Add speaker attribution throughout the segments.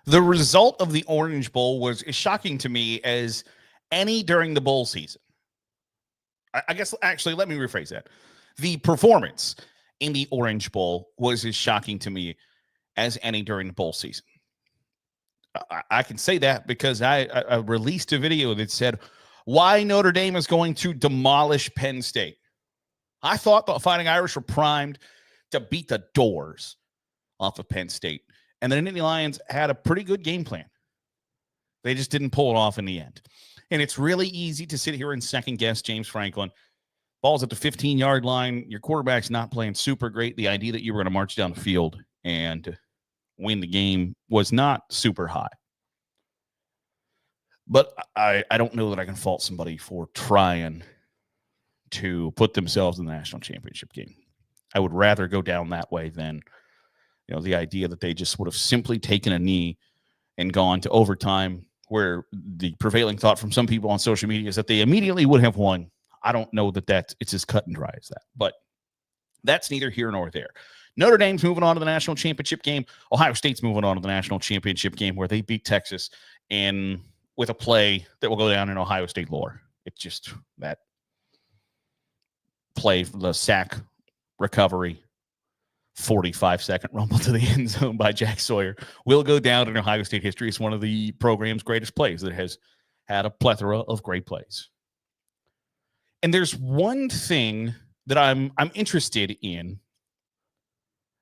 Speaker 1: The result of the Orange Bowl was as shocking to me as any during the bowl season. I guess, actually, let me rephrase that. The performance in the Orange Bowl was as shocking to me as any during the bowl season. I can say that because I released a video that said why Notre Dame is going to demolish Penn State. I thought the Fighting Irish were primed to beat the doors off of Penn State. And the Nittany Lions had a pretty good game plan. They just didn't pull it off in the end. And it's really easy to sit here and second guess James Franklin. Ball's at the 15-yard line. Your quarterback's not playing super great. The idea that you were going to march down the field and win the game was not super high. But I don't know that I can fault somebody for trying to put themselves in the national championship game. I would rather go down that way than, the idea that they just would have simply taken a knee and gone to overtime, where the prevailing thought from some people on social media is that they immediately would have won. I don't know that it's as cut and dry as that, but that's neither here nor there. Notre Dame's moving on to the national championship game. Ohio State's moving on to the national championship game, where they beat Texas and with a play that will go down in Ohio State lore. It's just that play, the sack recovery, 45-second rumble to the end zone by Jack Sawyer, will go down in Ohio State history as one of the program's greatest plays that has had a plethora of great plays. And there's one thing that I'm interested in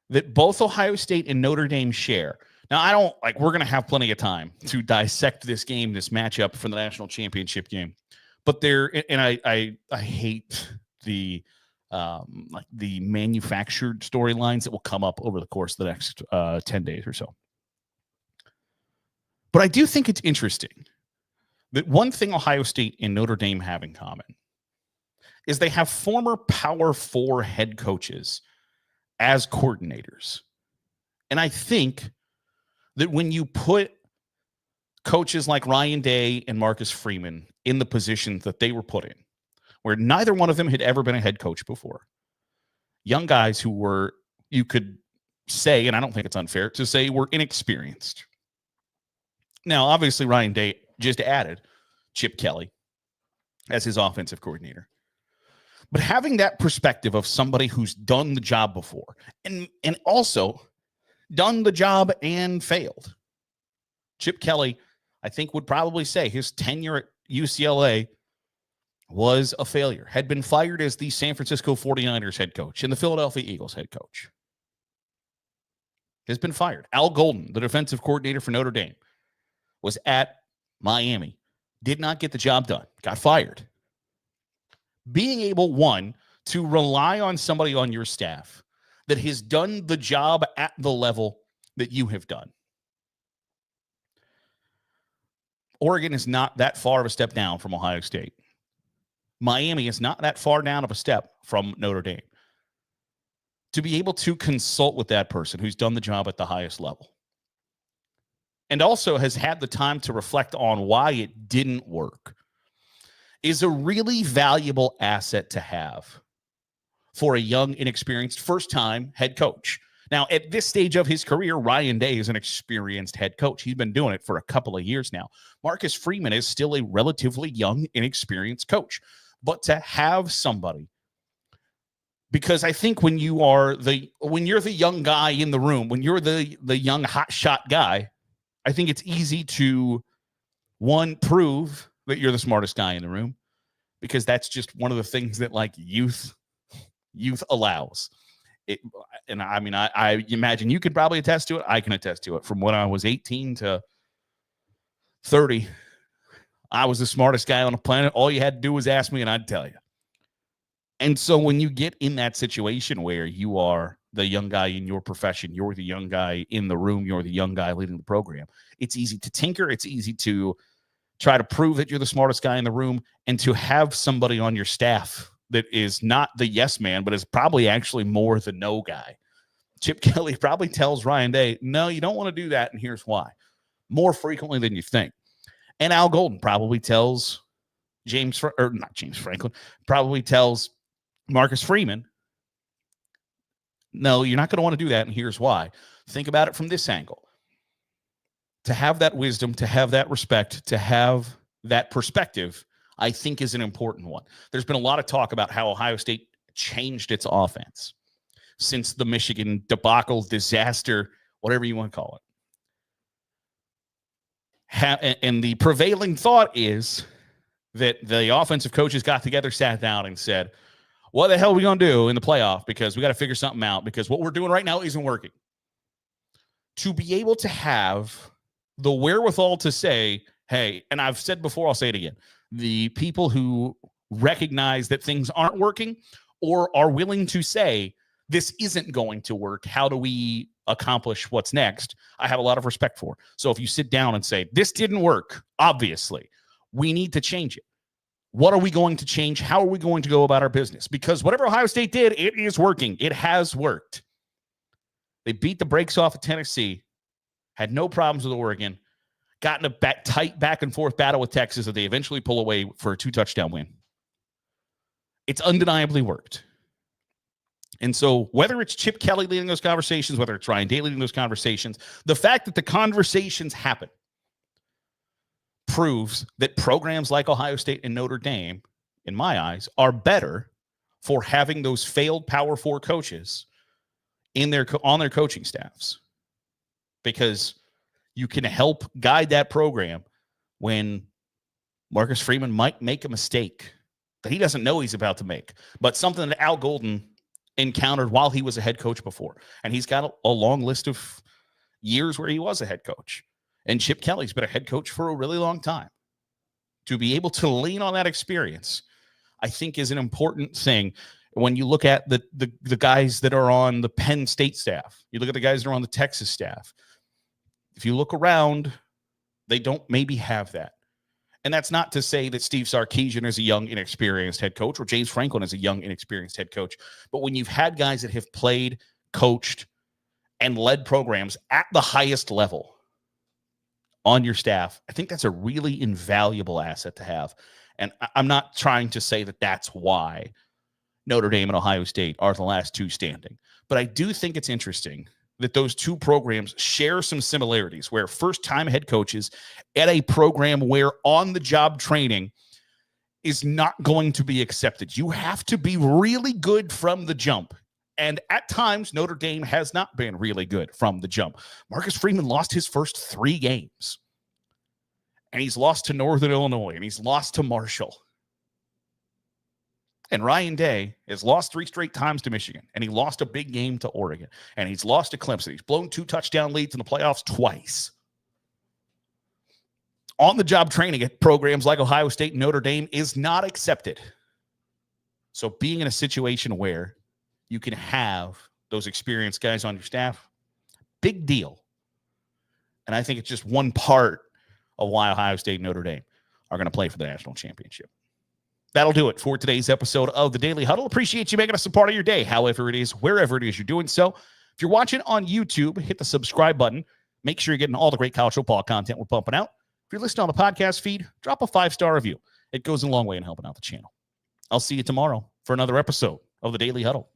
Speaker 1: that both Ohio State and Notre Dame share. Now, we're going to have plenty of time to dissect this game, this matchup for the national championship game. But I hate the manufactured storylines that will come up over the course of the next 10 days or so. But I do think it's interesting that one thing Ohio State and Notre Dame have in common is they have former Power 4 head coaches as coordinators. And I think that when you put coaches like Ryan Day and Marcus Freeman in the positions that they were put in, where neither one of them had ever been a head coach before, young guys who were, you could say, and I don't think it's unfair to say, were inexperienced. Now, obviously, Ryan Day just added Chip Kelly as his offensive coordinator. But having that perspective of somebody who's done the job before and also done the job and failed. Chip Kelly, I think, would probably say his tenure at UCLA was a failure, had been fired as the San Francisco 49ers head coach and the Philadelphia Eagles head coach. Has been fired. Al Golden, the defensive coordinator for Notre Dame, was at Miami, did not get the job done, got fired. Being able, one, to rely on somebody on your staff that has done the job at the level that you have done. Oregon is not that far of a step down from Ohio State. Miami is not that far down of a step from Notre Dame. To be able to consult with that person who's done the job at the highest level and also has had the time to reflect on why it didn't work is a really valuable asset to have for a young, inexperienced, first-time head coach. Now, at this stage of his career, Ryan Day is an experienced head coach. He's been doing it for a couple of years now. Marcus Freeman is still a relatively young, inexperienced coach. But to have somebody, because I think when you're the young guy in the room, when you're the young hotshot guy, I think it's easy to, one, prove that you're the smartest guy in the room, because that's just one of the things that youth allows. I imagine you could probably attest to it. I can attest to it. From when I was 18 to 30, I was the smartest guy on the planet. All you had to do was ask me, and I'd tell you. And so when you get in that situation where you are the young guy in your profession, you're the young guy in the room, you're the young guy leading the program, it's easy to tinker. It's easy to try to prove that you're the smartest guy in the room, and to have somebody on your staff that is not the yes man, but is probably actually more the no guy. Chip Kelly probably tells Ryan Day, no, you don't want to do that, and here's why, more frequently than you think. And Al Golden probably tells probably tells Marcus Freeman, no, you're not going to want to do that, and here's why. Think about it from this angle. To have that wisdom, to have that respect, to have that perspective, I think is an important one. There's been a lot of talk about how Ohio State changed its offense since the Michigan debacle, disaster, whatever you want to call it. And the prevailing thought is that the offensive coaches got together, sat down, and said, what the hell are we going to do in the playoff? Because we got to figure something out, because what we're doing right now isn't working. To be able to have the wherewithal to say, hey, and I've said before, I'll say it again, the people who recognize that things aren't working or are willing to say, this isn't going to work, how do we accomplish what's next, I have a lot of respect for. So if you sit down and say, this didn't work, obviously, we need to change it. What are we going to change? How are we going to go about our business? Because whatever Ohio State did, it is working. It has worked. They beat the brakes off of Tennessee, had no problems with Oregon, got in a tight back and forth battle with Texas that they eventually pull away for a 2-touchdown win. It's undeniably worked. And so whether it's Chip Kelly leading those conversations, whether it's Ryan Day leading those conversations, the fact that the conversations happen proves that programs like Ohio State and Notre Dame, in my eyes, are better for having those failed Power 4 coaches on their coaching staffs, because you can help guide that program when Marcus Freeman might make a mistake that he doesn't know he's about to make, but something that Al Golden encountered while he was a head coach before. And he's got a long list of years where he was a head coach. And Chip Kelly's been a head coach for a really long time. To be able to lean on that experience, I think, is an important thing. When you look at the guys that are on the Penn State staff, you look at the guys that are on the Texas staff, if you look around, they don't maybe have that. And that's not to say that Steve Sarkisian is a young, inexperienced head coach, or James Franklin is a young, inexperienced head coach. But when you've had guys that have played, coached, and led programs at the highest level on your staff, I think that's a really invaluable asset to have. And I'm not trying to say that that's why Notre Dame and Ohio State are the last two standing. But I do think it's interesting that those two programs share some similarities, where first-time head coaches at a program where on-the-job training is not going to be accepted. You have to be really good from the jump. And at times, Notre Dame has not been really good from the jump. Marcus Freeman lost his first 3 games. And he's lost to Northern Illinois, and he's lost to Marshall. And Ryan Day has lost 3 straight times to Michigan, and he lost a big game to Oregon, and he's lost to Clemson. He's blown 2 touchdown leads in the playoffs twice. On-the-job training at programs like Ohio State and Notre Dame is not accepted. So being in a situation where you can have those experienced guys on your staff, big deal. And I think it's just one part of why Ohio State and Notre Dame are going to play for the national championship. That'll do it for today's episode of the Daily Huddle. Appreciate you making us a part of your day, however it is, wherever it is you're doing so. If you're watching on YouTube, hit the subscribe button. Make sure you're getting all the great college football content we're pumping out. If you're listening on the podcast feed, drop a 5-star review. It goes a long way in helping out the channel. I'll see you tomorrow for another episode of the Daily Huddle.